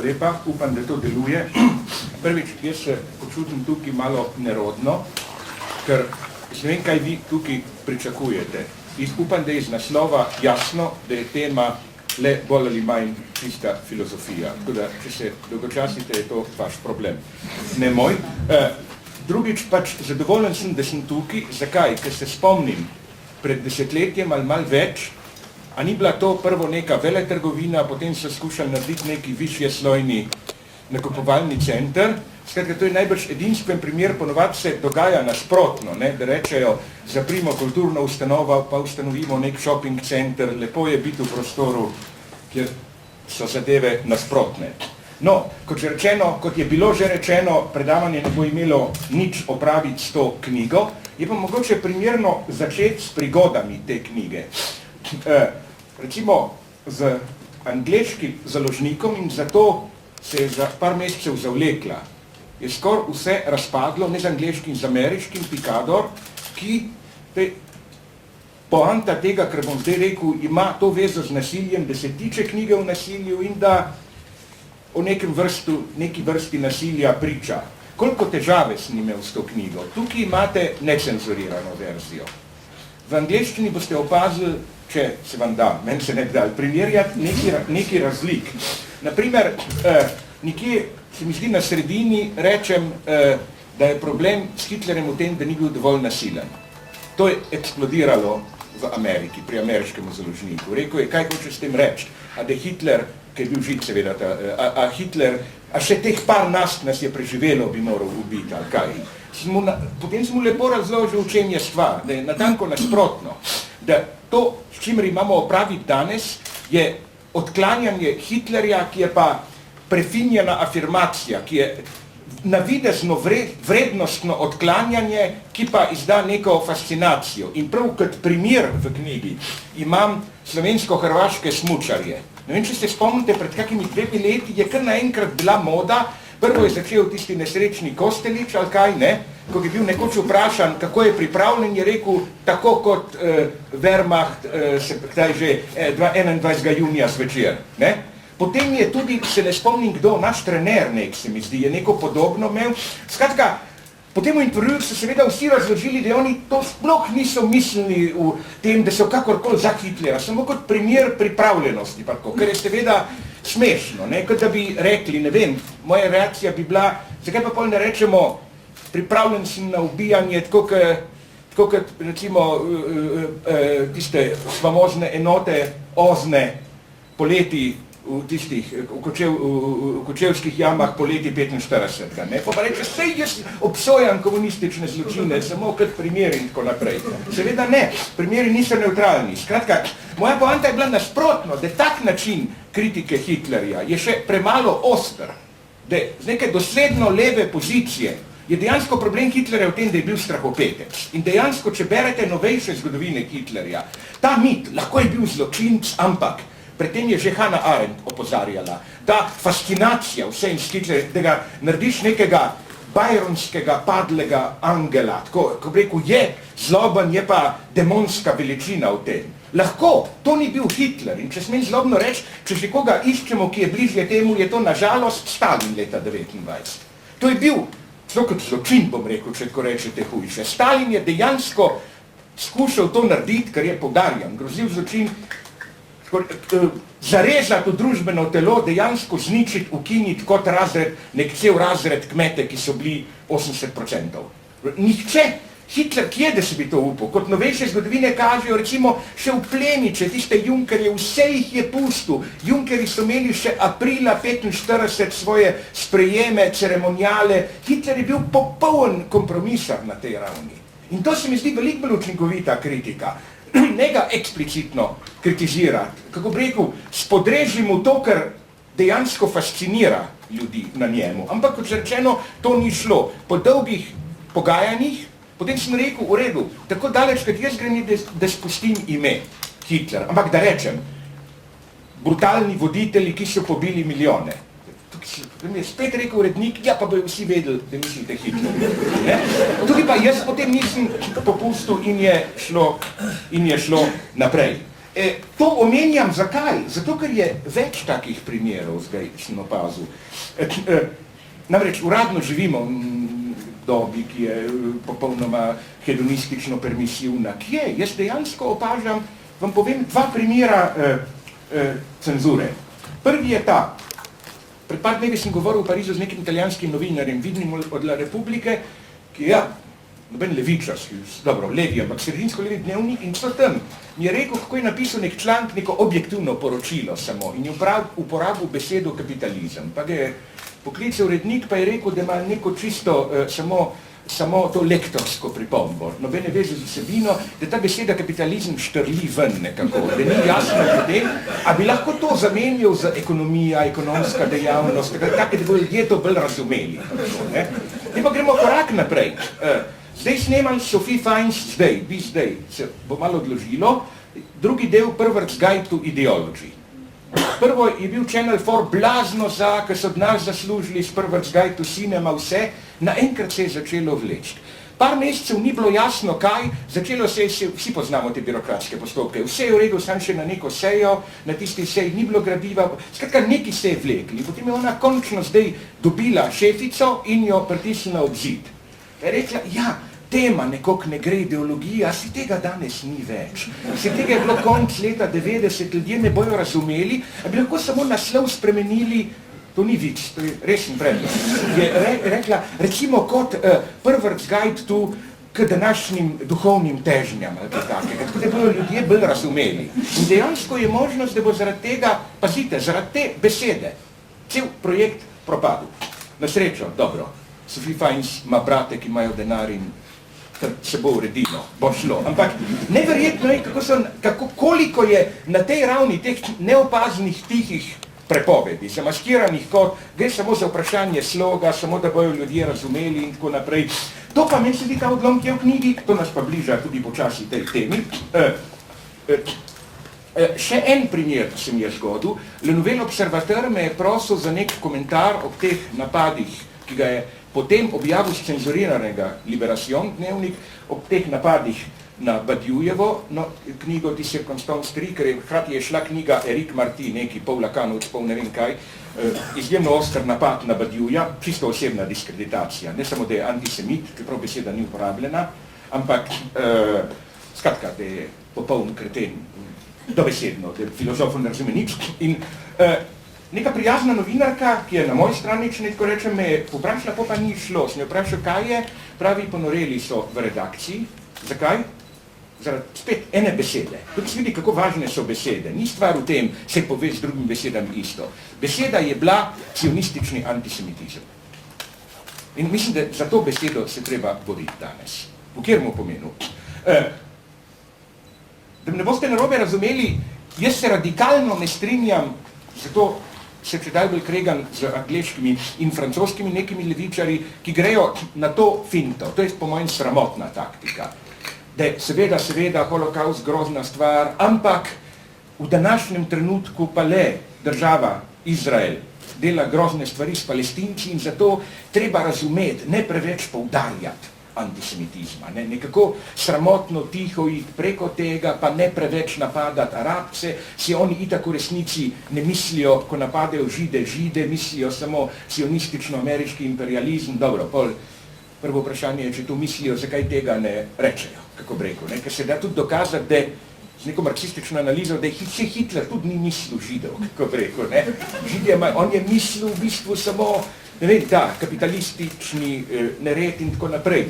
lepa, upam, da to deluje. Prvič, jaz se počutim tukaj malo nerodno, ker ne vem, kaj vi tukaj pričakujete. Upam, da je iz naslova jasno, da je tema le bolj ali manj čista filozofija. Tako da, če se dolgočasite, je to vaš problem. Ne moj. Drugič, pač zadovoljen sem, da sem tukaj. Zakaj? Ker se spomnim, pred desetletjem ali malo več, a ni bila to prvo neka veletrgovina, potem so skušali narediti neki višjeslojni nakupovalni center. Skratka, to je najbrž edinstven primer, ponovadi se dogaja nasprotno, ne? Da rečejo, zaprimo kulturno ustanovo, pa ustanovimo nek shopping center, lepo je biti v prostoru, kjer so zadeve nasprotne. No, kot je bilo že rečeno, predavanje ne bo imelo nič opraviti s to knjigo, je pa mogoče primerno začeti s prigodami te knjige. Recimo z angleškim založnikom in zato se je za par mesecev zavlekla. Je skoraj vse razpadlo, ne z angleškim, z ameriškim, Picador, ki poanta tega, kar bom zdaj rekel, ima to vezo z nasiljem, da se tiče knjige o nasilju in da o neki vrsti nasilja priča. Koliko težave sem imel s to knjigo? Tukaj imate necenzurirano verzijo. V angleščini boste opazili, če se vam da, meni se ne da, primerjati neki razlik. Naprimer, nekje, se mi zdi na sredini, rečem, da je problem s Hitlerjem v tem, da ni bil dovolj nasilen. To je eksplodiralo v Ameriki, pri ameriškem založniku. Rekel je, kaj hoče s tem reči? A da Hitler, ki je bil žid seveda, a še teh par nas je preživelo, bi moral ubiti, ali kaj. Potem sem mu lepo razložil, v čem je stvar, da je natanko nasprotno, da to, s čimer imamo opraviti danes, je odklanjanje Hitlerja, ki je pa prefinjena afirmacija, ki je navidezno vrednostno odklanjanje, ki pa izda neko fascinacijo. In prav kot primer v knjigi imam slovensko-hrvaške smučarje. Ne vem, če se spomnite, pred kakimi 2 leti je kar naenkrat bila moda, prvo je začel tisti nesrečni Kostelić, ali kaj, ne? Ko je bil nekoč vprašan, kako je pripravljen, je rekel, tako kot Wehrmacht, 21. junija zvečer, ne? Potem je tudi, se ne spomnim kdo, naš trener nek, se mi zdi, je neko podobno imel. Skratka, potem v intervjuju so seveda vsi razložili, da oni to sploh niso mislili v tem, da so kakorkoli za Hitlera, samo kot primer pripravljenosti, ker je seveda smešno, ne? Kot da bi rekli, ne vem, moja reakcija bi bila, zakaj pa pol ne rečemo, pripravljen sem na ubijanje, tako kot recimo tiste famozne enote ozne poleti v tistih kočevskih jamah poleti 45. Ne? Pa reče, sej jaz obsojam komunistične zločine, samo kot primer in tako naprej. Seveda ne, primeri niso neutralni. Skratka, moja poanta je bila nasprotno, da tak način kritike Hitlerja je še premalo oster, da z neke dosledno leve pozicije je dejansko problem Hitlerja v tem, da je bil strahopetec. In dejansko, če berete novejše zgodovine Hitlerja, ta mit, lahko je bil zločinc, ampak predtem je že Hannah Arendt opozarjala, ta fascinacija vse in Hitler, da ga narediš nekega byronskega padlega angela, tako, ko bi rekel, je zloben, je pa demonska veličina v tem. Lahko, to ni bil Hitler in če smem zlobno reči, če še koga iščemo, ki je bližje temu, je to nažalost Stalin leta 1929. To je bil, celo kot zločin, bom rekel, če tako rečete hujše. Stalin je dejansko skušal to narediti, kar je poudarjam, grozljiv zločin, zarezati v družbeno telo, dejansko zničiti, ukiniti kot razred, nek cel razred kmete, ki so bili 80%. Nihče, Hitler, kje da se bi to upal? Kot novejše zgodovine kažejo, recimo, še v plemiče, tiste Junkerje, vse jih je pustil. Junkeri so imeli še aprila 1945 svoje sprejeme, ceremonijale. Hitler je bil popoln kompromisar na tej ravni. In to se mi zdi veliko bolj učinkovita kritika. Ne ga eksplicitno kritizirati, kako bi rekel, spodreži mu to, kar dejansko fascinira ljudi na njemu. Ampak, kot rečeno, to ni šlo. Po dolgih pogajanjih, potem sem rekel, v redu, tako daleč, kot jaz grem, da spustim ime Hitler. Ampak da rečem, brutalni voditelji, ki so pobili milijone. Tukaj je spet rekel urednik, ja, pa bojo vsi vedeli, da mislite Hitler. Tukaj pa jaz potem nisem popustil in je šlo naprej. To omenjam zakaj? Zato, ker je več takih primerov, zdaj sem opazil. Namreč uradno živimo v dobi, ki je popolnoma hedonistično permisivna. Kje? Jaz dejansko opažam, vam povem, dva primera cenzure. Prvi je ta. Pred par dnevi sem govoril v Parizu z nekim italijanskim novinarjem, vidnim od La Republike, ki je, noben levičarski, dobro, levi, ampak sredinsko levi dnevnik, in so tam mi je rekel, kako je napisal nek članek, neko objektivno poročilo samo, in je uporabil besedo kapitalizem. Pa ga je poklical urednik, pa je rekel, da ima neko čisto samo to lektorsko pripombo, nobene veze z vsebino, da ta beseda kapitalizem štrli ven nekako, da ni jasno ljudem, a bi lahko to zamenjal za ekonomija, ekonomska dejavnost, tako da bo ljudje to bolj razumeli. In pa gremo korak naprej. Zdaj snemali Sophie Fiennes, zdaj, se bo malo odložilo, drugi del Pervert's Guide to Ideology. Prvo je bil Channel 4 blazno ker so od nas zaslužili s Pervert's Guide to Cinema vse, naenkrat se je začelo vleči. Par mesecev ni bilo jasno kaj, začelo se je, vsi poznamo te birokratske postopke, vse je v redu, sam še na neko sejo, na tisti seji ni bilo gradiva, skratka neki se je vlekli, potem je ona končno zdaj dobila šefico in jo pritisnila ob zid. Je rekla, ja, tema nekako ne gre, ideologija, si tega danes ni več. Si tega je bilo konc leta 90, ljudje ne bojo razumeli, a bi lahko samo naslov spremenili, to ni vic, to je resen predlog. Je rekla, recimo kot Pervert's Guide to k današnjim duhovnim težnjam, ali kaj takega, tako da bojo ljudje bolj razumeli. In dejansko je možnost, da bo zaradi tega, pazite, zaradi te besede, cel projekt propadel. Na srečo, dobro. Sophie Fiennes ima brate, ki imajo denar in se bo uredilo, bo šlo. Ampak neverjetno je, koliko je na tej ravni teh neopaznih, tihih prepovedi, zamaskiranih kot, gre samo za vprašanje sloga, samo da bojo ljudje razumeli in tako naprej. To pa meni se zdi ta odlomk je v knjigi, to nas pa bliža tudi počasi tej temi. Še en primer se mi je zgodil. Le Nouvel Observateur me je prosil za nek komentar ob teh napadih, ki ga je potem objavil cenzuriranega Liberation dnevnik, ob teh napadih na Badiujevo, no, knjigo Ti Circonstance 3, ker hkrati je šla knjiga Eric Marti, neki pol Lakanovč, pol ne vem kaj, izjemno oster napad na Badiuja, čisto osebna diskreditacija, ne samo da je antisemit, čeprav beseda ni uporabljena, ampak skratka, da je popoln kreten, dobesedno, da filozofov ne razume nič. In neka prijazna novinarka, ki je na moji strani, če nekako rečem, me je vprašala, pa ni šlo. Sem jo vprašal, kaj je, pravi, ponoreli so v redakciji. Zakaj? Zaradi spet ene besede. Tudi se vidi, kako važne so besede. Ni stvar v tem, se pove z drugim besedami isto. Beseda je bila sionistični antisemitizem. In mislim, da za to besedo se treba boriti danes. V kjermu pomenu? Da ne boste narobe razumeli, jaz se radikalno ne strinjam, zato se čedaj bolj kregam z angleškimi in francoskimi nekimi levičari, ki grejo na to finto. To je po mojem sramotna taktika. Da je seveda holokaust grozna stvar, ampak v današnjem trenutku pa le država Izrael dela grozne stvari s Palestinci in zato treba razumeti, ne preveč poudarjati antisemitizma. Nekako sramotno tiho iti preko tega, pa ne preveč napadati Arabce, si oni itak v resnici ne mislijo, ko napadejo Žide, mislijo samo sionistično-ameriški imperializem. Dobro, prvo vprašanje je, če to mislijo, zakaj tega ne rečejo, kako bi rekel. Ker se da tudi dokazati, da z neko marksistično analizo, da je Hitler tudi ni mislil Židov, kako bi rekel. On je mislil v bistvu samo, ne vem, ta kapitalistični nered in tako naprej.